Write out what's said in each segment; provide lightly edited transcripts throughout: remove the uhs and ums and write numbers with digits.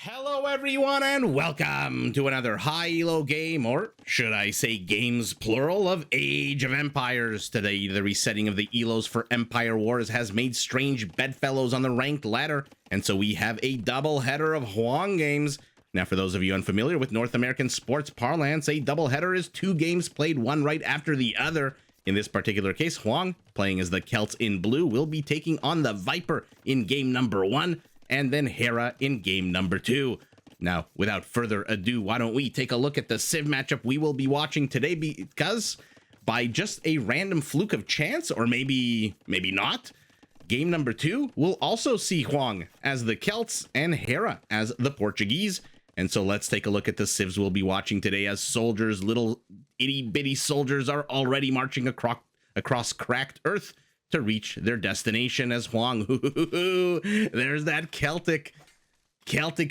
Hello everyone and welcome to another high elo game, or should I say games plural, of Age of Empires. Today the resetting of the Elos for Empire Wars has made strange bedfellows on the ranked ladder, and so we have a double header of Hoang games. Now for those of you unfamiliar with North American sports parlance, a double header is two games played one right after the other. In this particular case, Hoang, playing as the Celts in blue, will be taking on the Viper in game number 1, and then Hera in game number 2. Now, without further ado, why don't we take a look at the Civ matchup we will be watching today, because by just a random fluke of chance, or maybe not, game number 2 will also see Hoang as the Celts and Hera as the Portuguese. And so let's take a look at the Civs we'll be watching today, as soldiers, little itty-bitty soldiers, are already marching across cracked earth to reach their destination as Hoang. There's that Celtic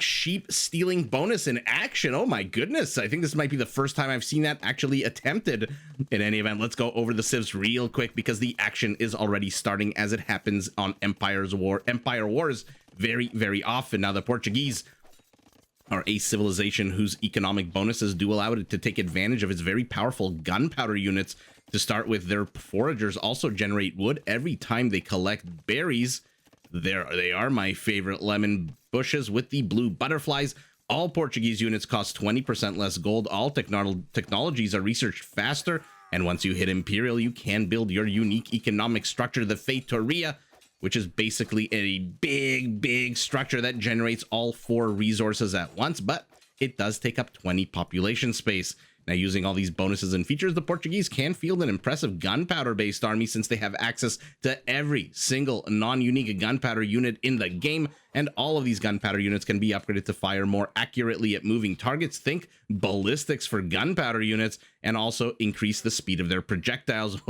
sheep stealing bonus in action. Oh my goodness. I think this might be the first time I've seen that actually attempted. In any event, let's go over the Civs real quick, because the action is already starting, as it happens on Empire Wars very, very often. Now, the Portuguese are a civilization whose economic bonuses do allow it to take advantage of its very powerful gunpowder units. To start with, their foragers also generate wood every time they collect berries. There they are, my favorite lemon bushes with the blue butterflies. All Portuguese units cost 20% less gold. All technologies are researched faster. And once you hit Imperial, you can build your unique economic structure, the Feitoria, which is basically a big structure that generates all 4 resources at once, but it does take up 20 population space. Now, using all these bonuses and features, the Portuguese can field an impressive gunpowder-based army, since they have access to every single non-unique gunpowder unit in the game, and all of these gunpowder units can be upgraded to fire more accurately at moving targets. Think ballistics for gunpowder units, and also increase the speed of their projectiles.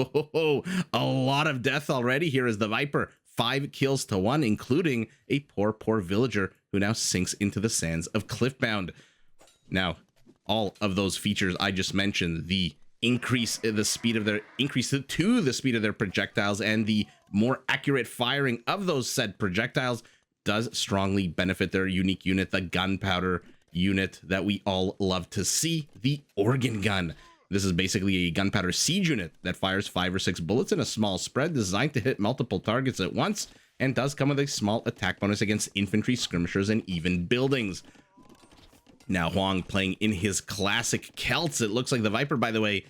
A lot of death already. Here is the Viper. 5 kills to 1, including a poor villager who now sinks into the sands of Cliffbound. Now, all of those features I just mentioned, the increase to the speed of their projectiles, and the more accurate firing of those said projectiles, does strongly benefit their unique unit, the gunpowder unit that we all love to see, the organ gun. This is basically a gunpowder siege unit that fires 5 or 6 bullets in a small spread, designed to hit multiple targets at once, and does come with a small attack bonus against infantry, skirmishers, and even buildings. Now, Hoang playing in his classic Celts. It looks like the Viper, by the way,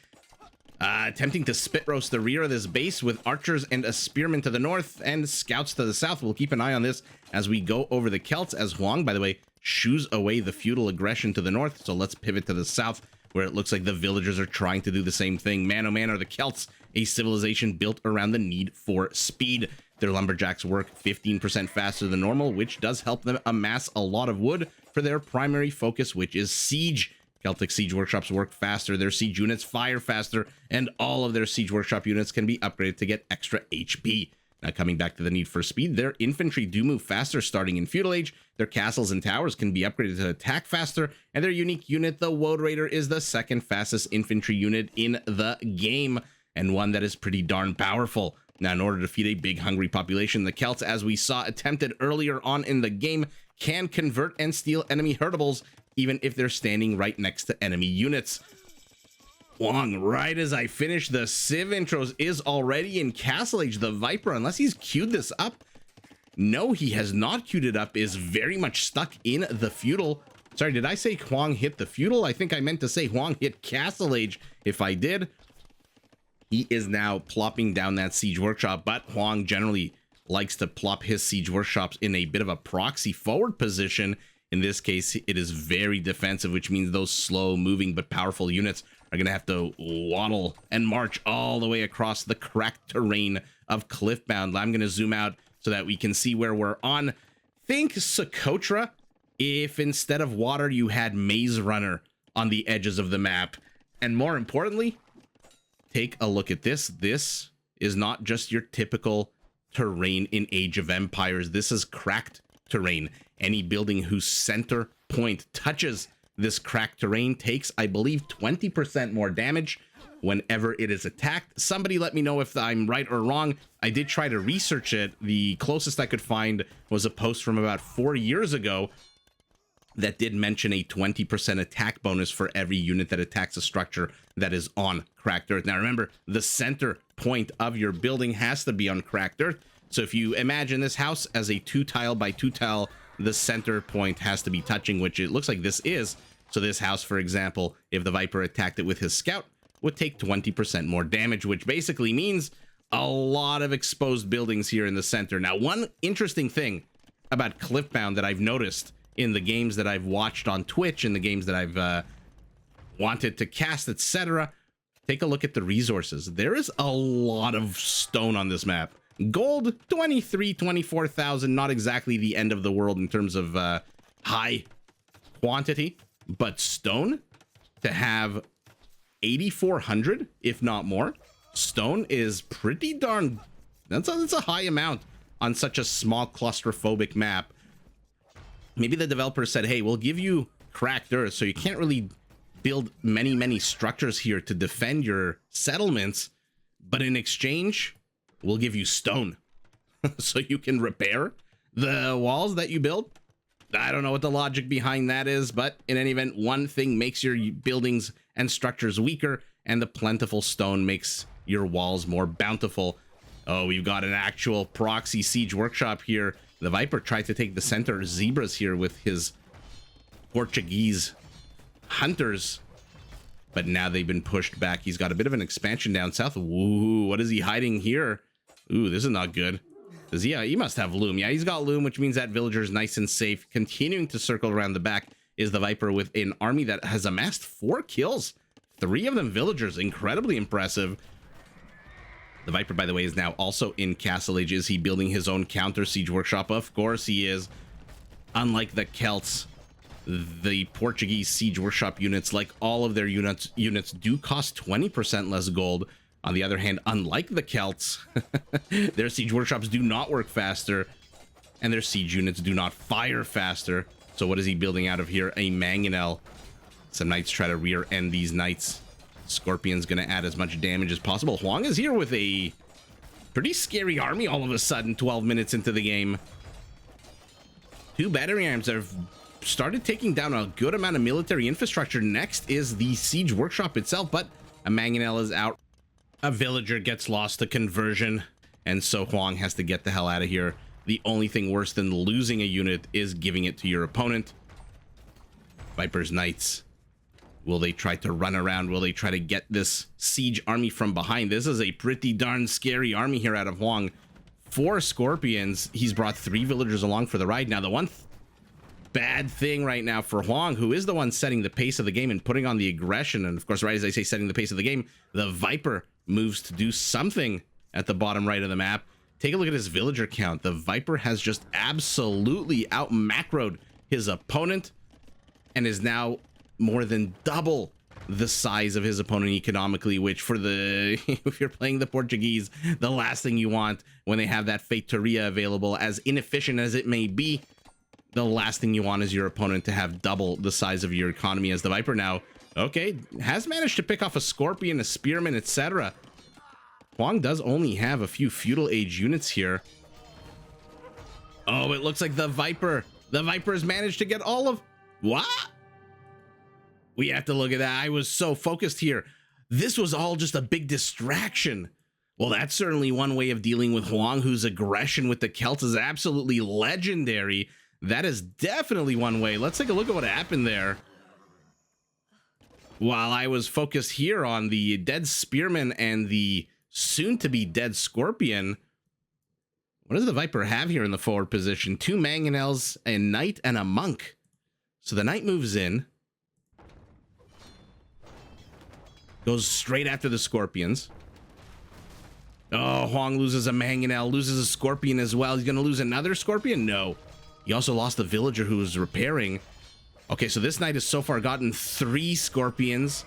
attempting to spit roast the rear of this base with archers and a spearman to the north and scouts to the south. We'll keep an eye on this as we go over the Celts, as Hoang, by the way, shoos away the feudal aggression to the north. So let's pivot to the south, where it looks like the villagers are trying to do the same thing. Man, oh man, are the Celts a civilization built around the need for speed. Their lumberjacks work 15% faster than normal, which does help them amass a lot of wood for their primary focus, which is siege. Celtic siege workshops work faster, their siege units fire faster, and all of their siege workshop units can be upgraded to get extra HP. Now, coming back to the need for speed, their infantry do move faster starting in Feudal Age, their castles and towers can be upgraded to attack faster, and their unique unit, the Woad Raider, is the second fastest infantry unit in the game, and one that is pretty darn powerful. Now, in order to feed a big hungry population, the Celts, as we saw attempted earlier on in the game, can convert and steal enemy herdables, even if they're standing right next to enemy units. Hoang, right as I finish the Civ intros, is already in Castle Age. The Viper, unless he's queued this up, no, he has not queued it up, is very much stuck in the feudal. Sorry, did I say Hoang hit the feudal? I think I meant to say Hoang hit Castle Age. If I did, he is now plopping down that siege workshop, but Hoang generally likes to plop his siege workshops in a bit of a proxy forward position. In this case, it is very defensive, which means those slow moving but powerful units are going to have to waddle and march all the way across the cracked terrain of Cliffbound. I'm going to zoom out so that we can see where we're on. Think Socotra if instead of water you had Maze Runner on the edges of the map. And more importantly, take a look at this. This is not just your typical terrain in Age of Empires. This is cracked terrain. Any building whose center point touches this cracked terrain takes, I believe, 20% more damage whenever it is attacked. Somebody let me know if I'm right or wrong. I did try to research it. The closest I could find was a post from about 4 years ago that did mention a 20% attack bonus for every unit that attacks a structure that is on cracked earth. Now remember, the center point of your building has to be on cracked earth. So if you imagine this house as a 2-tile by 2-tile, the center point has to be touching, which it looks like this is. So this house, for example, if the Viper attacked it with his scout, would take 20% more damage, which basically means a lot of exposed buildings here in the center. Now, one interesting thing about Cliffbound that I've noticed in the games that I've watched on Twitch, in the games that I've wanted to cast, etc., take a look at the resources. There is a lot of stone on this map. Gold, 24,000, not exactly the end of the world in terms of high quantity, but stone, to have 8,400, if not more, stone is pretty darn, that's a high amount on such a small claustrophobic map. Maybe the developer said, hey, we'll give you cracked earth, so you can't really build many structures here to defend your settlements, but in exchange, we'll give you stone so you can repair the walls that you build. I don't know what the logic behind that is, but in any event, one thing makes your buildings and structures weaker, and the plentiful stone makes your walls more bountiful. Oh, we've got an actual proxy siege workshop here. The Viper tried to take the center zebras here with his Portuguese hunters, but now they've been pushed back. He's got a bit of an expansion down south. Ooh, what is he hiding here? Ooh, this is not good. Does he? He must have loom. Yeah, he's got loom, which means that villager is nice and safe. Continuing to circle around the back is the Viper with an army that has amassed 4 kills. 3 of them villagers. Incredibly impressive. The Viper, by the way, is now also in Castle Age. Is he building his own counter siege workshop? Of course he is. Unlike the Celts, the Portuguese siege workshop units, like all of their units do cost 20% less gold. On the other hand, unlike the Celts, their siege workshops do not work faster, and their siege units do not fire faster. So what is he building out of here? A mangonel. Some knights try to rear end these knights. Scorpion's gonna add as much damage as possible. Hoang is here with a pretty scary army all of a sudden, 12 minutes into the game. 2 battery arms have started taking down a good amount of military infrastructure. Next is the siege workshop itself, but a mangonel is out. A villager gets lost to conversion, and so Hoang has to get the hell out of here. The only thing worse than losing a unit is giving it to your opponent. Viper's knights. Will they try to run around? Will they try to get this siege army from behind? This is a pretty darn scary army here out of Hoang. 4 scorpions. He's brought 3 villagers along for the ride. Now, the one bad thing right now for Hoang, who is the one setting the pace of the game and putting on the aggression, and of course, right as I say setting the pace of the game, the Viper moves to do something at the bottom right of the map. Take a look at his villager count. The Viper has just absolutely out macroed his opponent and is now more than double the size of his opponent economically, which for the if you're playing the Portuguese, the last thing you want when they have that Feitoria available, as inefficient as it may be, the last thing you want is your opponent to have double the size of your economy. As the Viper now, okay, has managed to pick off a Scorpion, a Spearman, etc. Hoang does only have a few Feudal Age units here. Oh, it looks like the Viper's managed to get all of... What? We have to look at that. I was so focused here. This was all just a big distraction. Well, that's certainly one way of dealing with Hoang, whose aggression with the Celts is absolutely legendary. That is definitely one way. Let's take a look at what happened there. While I was focused here on the dead Spearman and the soon-to-be dead Scorpion, what does the Viper have here in the forward position? 2 mangonels, a knight, and a monk. So the knight moves in, goes straight after the Scorpions. Oh, Hoang loses a mangonel, loses a Scorpion as well. He's going to lose another Scorpion? No. He also lost the villager who was repairing. Okay, so this knight has so far gotten 3 Scorpions.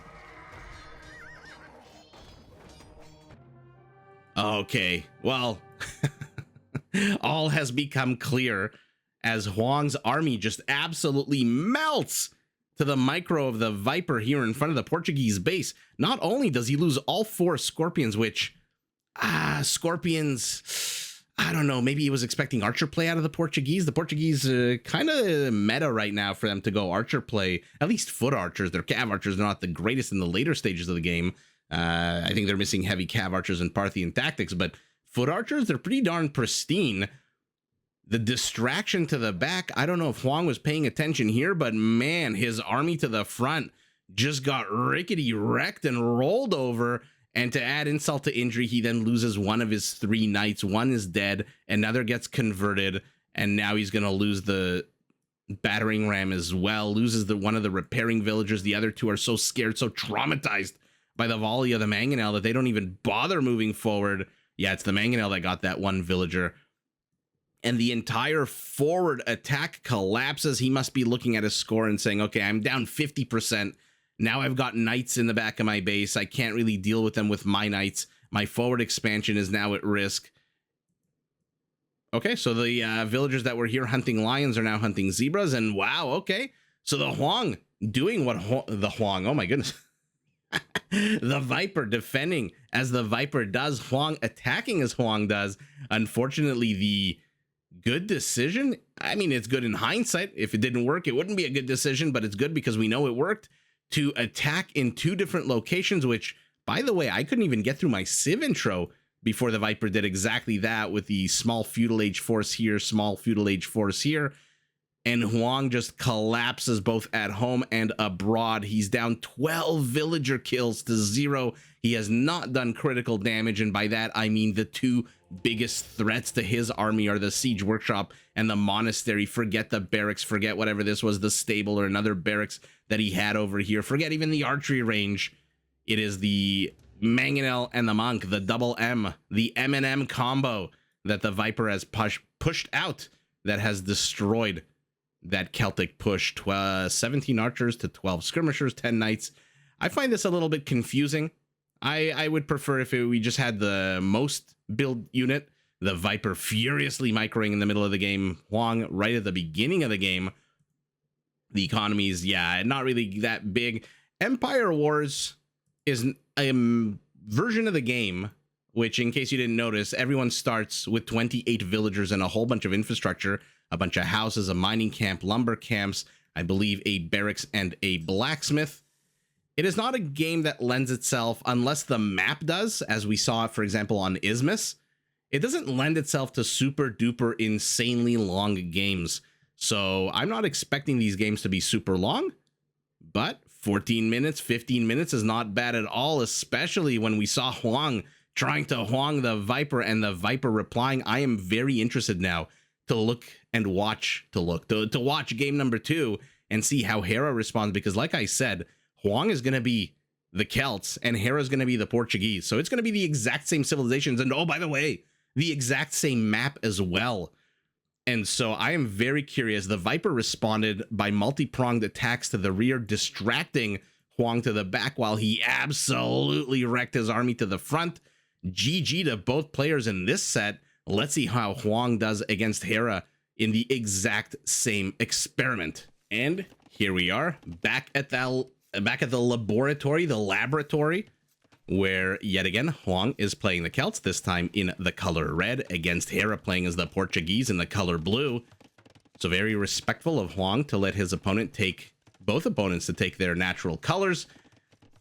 Okay, well, all has become clear as Hoang's army just absolutely melts to the micro of the Viper here in front of the Portuguese base. Not only does he lose all 4 Scorpions, which, Scorpions, I don't know, maybe he was expecting archer play out of the Portuguese. The Portuguese kind of meta right now for them to go archer play, at least foot archers. Their cav archers are not the greatest in the later stages of the game. I think they're missing heavy cav archers and Parthian tactics, but foot archers, they're pretty darn pristine. The distraction to the back, I don't know if Hoang was paying attention here, but man, his army to the front just got rickety wrecked and rolled over. And to add insult to injury, he then loses one of his 3 knights. One is dead, another gets converted, and now he's going to lose the battering ram as well. Loses one of the repairing villagers. The other 2 are so scared, so traumatized by the volley of the mangonel that they don't even bother moving forward. Yeah, it's the mangonel that got that one villager. And the entire forward attack collapses. He must be looking at his score and saying, okay, I'm down 50%. Now I've got knights in the back of my base. I can't really deal with them with my knights. My forward expansion is now at risk. Okay, so the villagers that were here hunting lions are now hunting zebras. And wow, okay. So the Hoang doing what the Hoang, oh my goodness. The Viper defending as the Viper does. Hoang attacking as Hoang does. Unfortunately, the good decision, I mean, it's good in hindsight. If it didn't work, it wouldn't be a good decision, but it's good because we know it worked. To attack in 2 different locations, which, by the way, I couldn't even get through my Civ intro before the Viper did exactly that with the small Feudal Age force here, small Feudal Age force here. And Hoang just collapses both at home and abroad. He's down 12 villager kills to 0. He has not done critical damage, and by that I mean the 2 biggest threats to his army are the siege workshop and the monastery. Forget the barracks, forget whatever this was, the stable or another barracks that he had over here. Forget even the archery range. It is the mangonel and the monk, the double M, the M&M combo that the Viper has pushed out that has destroyed that Celtic push. 17 archers to 12 skirmishers, 10 knights. I find this a little bit confusing. I would prefer if we just had the most build unit, the Viper furiously microing in the middle of the game, Hoang right at the beginning of the game. The economies, yeah, not really that big. Empire Wars is a version of the game, which, in case you didn't notice, everyone starts with 28 villagers and a whole bunch of infrastructure, a bunch of houses, a mining camp, lumber camps, I believe a barracks and a blacksmith. It is not a game that lends itself, unless the map does, as we saw, for example, on Isthmus, it doesn't lend itself to super duper insanely long games. So I'm not expecting these games to be super long, but 14 minutes, 15 minutes is not bad at all, especially when we saw Hoang trying to Hoang the Viper and the Viper replying. I am very interested now to look and watch, to watch game number 2 and see how Hera responds, because like I said, Hoang is going to be the Celts and Hera is going to be the Portuguese. So it's going to be the exact same civilizations. And oh, by the way, the exact same map as well. And so I am very curious. The Viper responded by multi-pronged attacks to the rear, distracting Hoang to the back while he absolutely wrecked his army to the front. GG to both players in this set. Let's see how Hoang does against Hera in the exact same experiment. And here we are back at the laboratory, where yet again Hoang is playing the Celts, this time in the color red, against Hera playing as the Portuguese in the color blue. So very respectful of Hoang to let his opponent take, both opponents to take their natural colors.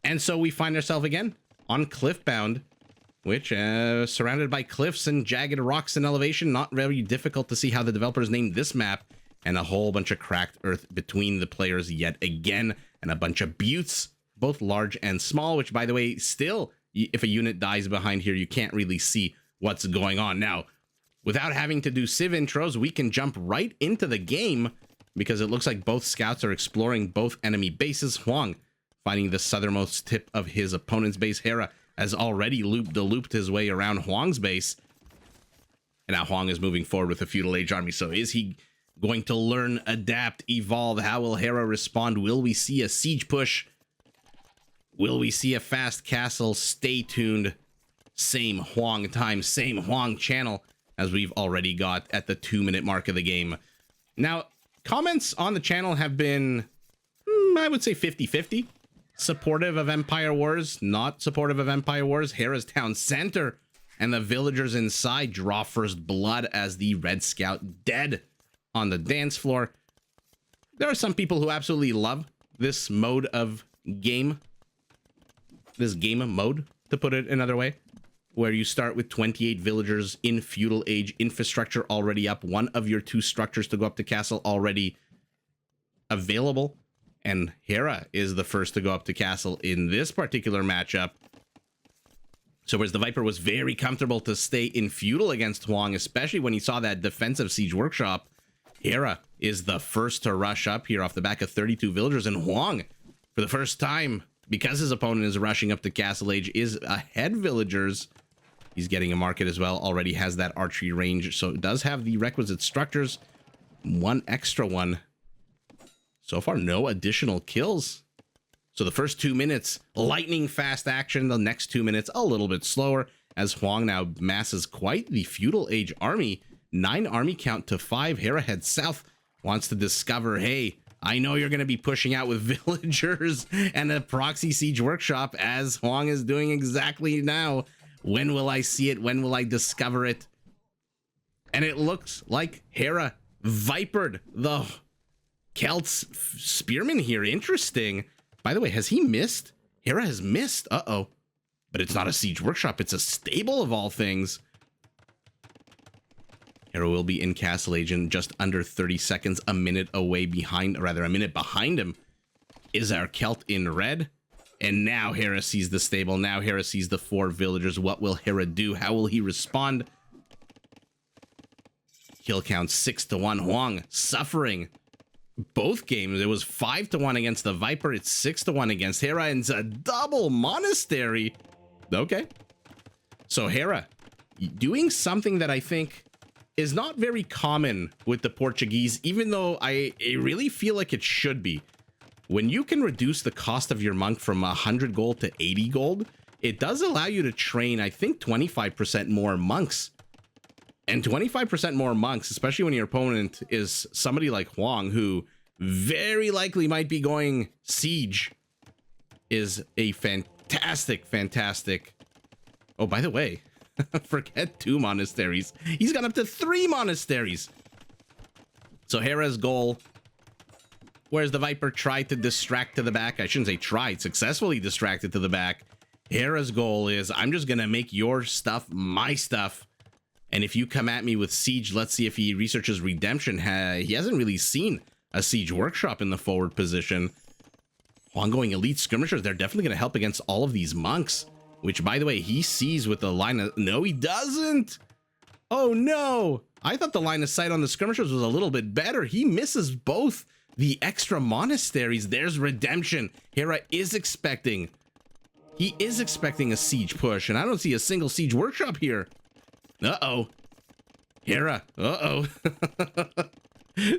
And so we find ourselves again on Cliffbound, which surrounded by cliffs and jagged rocks and elevation. Not very difficult to see how the developers named this map, and a whole bunch of cracked earth between the players yet again, and a bunch of buttes, both large and small, which, by the way, still, if a unit dies behind here, you can't really see what's going on. Now, without having to do Civ intros, we can jump right into the game, because it looks like both scouts are exploring both enemy bases. Hoang finding the southernmost tip of his opponent's base. Hera has already looped his way around Hoang's base, and now Hoang is moving forward with a Feudal Age army. So is he going to learn, adapt, evolve? How will Hera respond? Will we see a siege push? Will we see a fast castle? Stay tuned. Same Hoang time, same Hoang channel, as we've already got at the 2-minute mark of the game. Now, comments on the channel have been, I would say 50-50. Supportive of Empire Wars, not supportive of Empire Wars. Hera's town center and the villagers inside draw first blood as the Red Scout dead on the dance floor. There are some people who absolutely love this mode of game. This game mode, to put it another way, where you start with 28 villagers in Feudal Age, infrastructure already up, one of your 2 structures to go up to castle already available, and Hera is the first to go up to castle in this particular matchup. So whereas the Viper was very comfortable to stay in Feudal against Hoang, especially when he saw that defensive Siege Workshop, Hera is the first to rush up here off the back of 32 villagers, and Hoang, for the first time, because his opponent is rushing up to Castle Age, is ahead villagers. He's getting a market as well, already has that archery range, so it does have the requisite structures. One extra one. So far, no additional kills. So the first 2 minutes, lightning fast action. The next 2 minutes, a little bit slower, as Hoang now masses quite the Feudal Age army. 9 army count to 5. Hera heads south, wants to discover, hey, I know you're going to be pushing out with villagers and a proxy siege workshop, as Hoang is doing exactly now. When will I see it? When will I discover it? And it looks like Hera vipered the Celts spearman here. Interesting. By the way, has he missed? Hera has missed. Uh-oh. But it's not a siege workshop. It's a stable of all things. Hera will be in Castle Age in just under 30 seconds. A minute away behind, or rather a minute behind him, is our Celt in red. And now Hera sees the stable. Now Hera sees the 4 villagers. What will Hera do? How will he respond? Kill count 6-1. Hoang suffering. Both games, it was 5-1 against the Viper. It's 6-1 against Hera, and it's a double monastery. Okay. So Hera doing something that I think is not very common with the Portuguese, even though I really feel like it should be. When you can reduce the cost of your monk from 100 gold to 80 gold, it does allow you to train, I think, 25% more monks. And 25% more monks, especially when your opponent is somebody like Hoang, who very likely might be going siege, is a fantastic. Oh, by the way, forget 2 monasteries. He's got up to 3 monasteries. So Hera's goal, whereas the Viper tried to distract to the back, I shouldn't say tried, successfully distracted to the back. Hera's goal is, I'm just going to make your stuff my stuff. And if you come at me with siege, let's see if he researches redemption. He hasn't really seen a siege workshop in the forward position. Ongoing elite skirmishers, they're definitely going to help against all of these monks, which, by the way, he sees with the line of... No, he doesn't. Oh, no. I thought the line of sight on the skirmishers was a little bit better. He misses both the extra monasteries. There's redemption. Hera is expecting... He is expecting a siege push, and I don't see a single siege workshop here. Uh-oh. Hera. Uh-oh.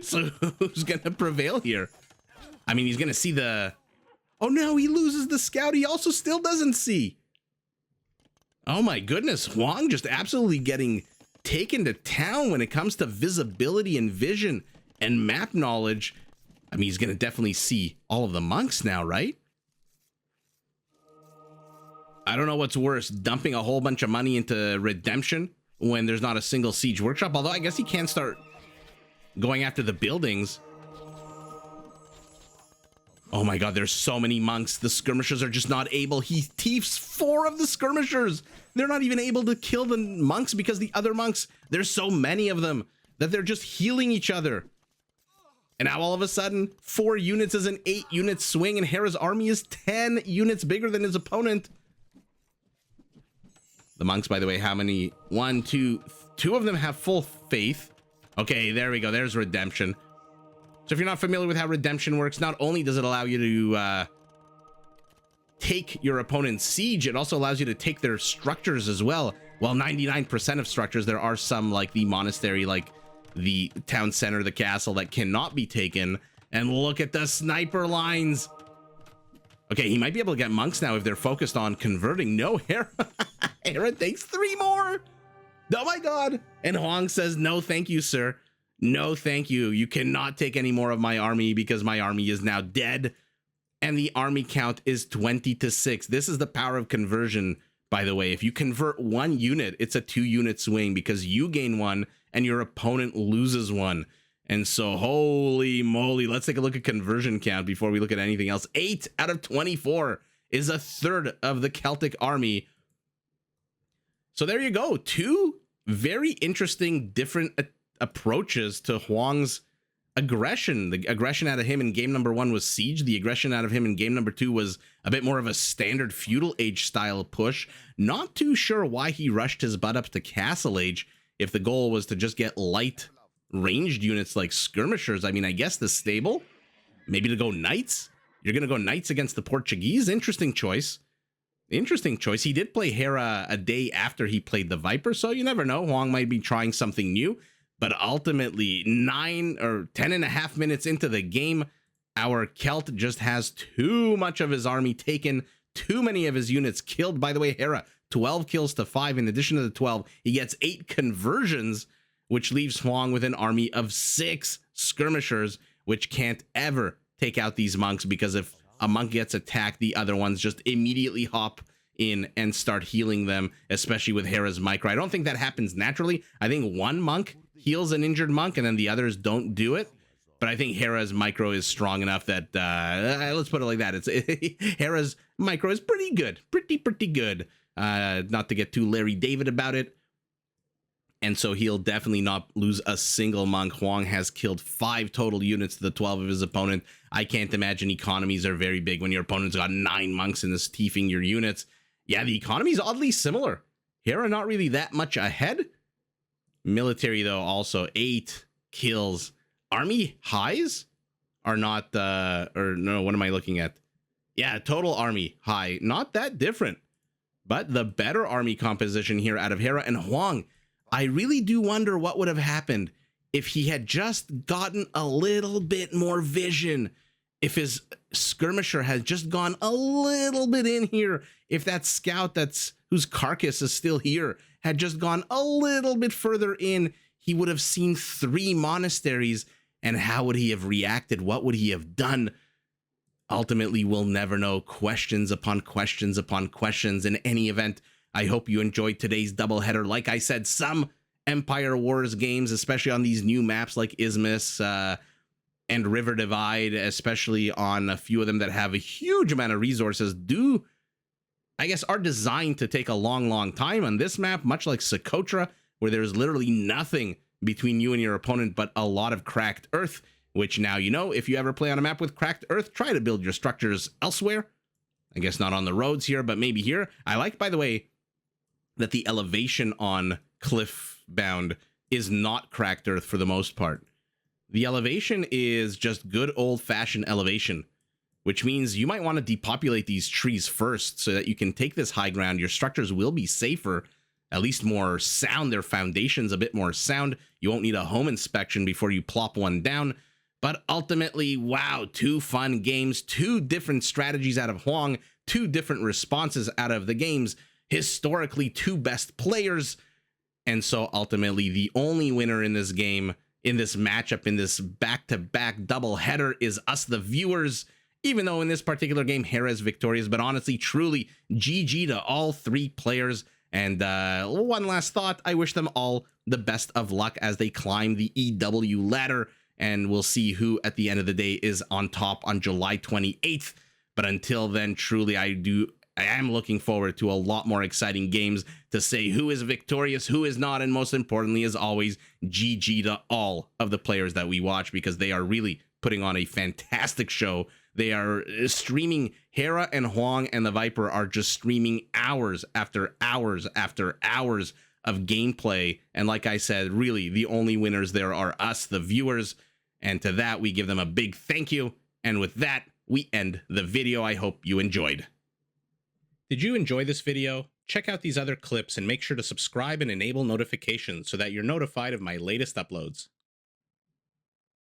So who's gonna prevail here? I mean, he's gonna see the... Oh no, he loses the scout. He also still doesn't see. Oh my goodness. Hoang just absolutely getting taken to town when it comes to visibility and vision and map knowledge. I mean, he's gonna definitely see all of the monks now, right? I don't know what's worse, dumping a whole bunch of money into redemption when there's not a single siege workshop, although I guess he can start going after the buildings. Oh my god, there's so many monks. The skirmishers are just not able. He thiefs 4 of the skirmishers. They're not even able to kill the monks because the other monks, there's so many of them that they're just healing each other. And now all of a sudden, 4 units is an 8-unit swing, and Hera's army is 10 units bigger than his opponent. The monks, by the way, how many? 1, 2, 2 of them have full faith. Okay, there we go. There's redemption. So if you're not familiar with how redemption works, not only does it allow you to take your opponent's siege, it also allows you to take their structures as well. Well, 99% of structures, there are some like the monastery, like the town center, the castle, that cannot be taken. And look at the sniper lines. Okay, he might be able to get monks now if they're focused on converting. No, Hera. Hera takes 3 more. Oh my god. And Hoang says, no, thank you, sir. No, thank you. You cannot take any more of my army because my army is now dead. And the army count is 20-6. This is the power of conversion. by the way. If you convert 1 unit, it's a 2-unit swing because you gain 1 and your opponent loses 1. And so, holy moly, let's take a look at conversion count before we look at anything else. 8 out of 24 is a third of the Celtic army. So there you go. 2 very interesting, different approaches to Hoang's aggression. The aggression out of him in game number 1 was Siege. The aggression out of him in game number 2 was a bit more of a standard Feudal Age style push. Not too sure why he rushed his butt up to Castle Age if the goal was to just get light ranged units like skirmishers. I mean, I guess the stable, maybe to go knights. You're going to go knights against the Portuguese. Interesting choice. Interesting choice. He did play Hera a day after he played the Viper, so you never know. Hoang might be trying something new. But ultimately, 9 or 10.5 minutes into the game, our Celt just has too much of his army taken, too many of his units killed. By the way, Hera, 12 kills to 5. In addition to the 12, he gets 8 conversions, which leaves Hoang with an army of 6 skirmishers, which can't ever take out these monks, because if a monk gets attacked, the other ones just immediately hop in and start healing them, especially with Hera's micro. I don't think that happens naturally. I think one monk heals an injured monk and then the others don't do it. But I think Hera's micro is strong enough that, let's put it like that. Hera's micro is pretty good. Pretty good. Not to get too Larry David about it. And so he'll definitely not lose a single monk. Hoang has killed 5 total units to the 12 of his opponent. I can't imagine economies are very big when your opponent's got 9 monks and is tiefing your units. Yeah, the economy is oddly similar. Hera not really that much ahead. Military, though, also 8 kills. Army highs are not, or no, what am I looking at? Yeah, total army high. Not that different. But the better army composition here out of Hera and Hoang. I really do wonder what would have happened if he had just gotten a little bit more vision. If his skirmisher had just gone a little bit in here. If that scout whose carcass is still here had just gone a little bit further in, he would have seen 3 monasteries. And how would he have reacted? What would he have done? Ultimately, we'll never know. Questions upon questions upon questions. In any event, I hope you enjoyed today's doubleheader. Like I said, some Empire Wars games, especially on these new maps like Isthmus and River Divide, especially on a few of them that have a huge amount of resources, are designed to take a long time. On this map, much like Socotra, where there's literally nothing between you and your opponent but a lot of cracked earth, which now you know, if you ever play on a map with cracked earth, try to build your structures elsewhere. I guess not on the roads here, but maybe here. I like, by the way, that the elevation on Cliffbound is not cracked earth for the most part. The elevation is just good old-fashioned elevation, which means you might want to depopulate these trees first so that you can take this high ground. Your structures will be safer, at least more sound. Their foundation's a bit more sound. You won't need a home inspection before you plop one down. But ultimately, wow, 2 fun games, 2 different strategies out of Hoang, 2 different responses out of the games, historically 2 best players. And so ultimately, the only winner in this game, in this matchup, in this back-to-back doubleheader is us, the viewers. Even though in this particular game, Hera is victorious, but honestly, truly, GG to all 3 players. And one last thought, I wish them all the best of luck as they climb the EW ladder. And we'll see who at the end of the day is on top on July 28th. But until then, truly, I am looking forward to a lot more exciting games to say who is victorious, who is not, and most importantly, as always, GG to all of the players that we watch, because they are really putting on a fantastic show. They are streaming. Hera and Hoang and the Viper are just streaming hours after hours after hours of gameplay. And like I said, really, the only winners there are us, the viewers. And to that, we give them a big thank you. And with that, we end the video. I hope you enjoyed. Did you enjoy this video? Check out these other clips and make sure to subscribe and enable notifications so that you're notified of my latest uploads.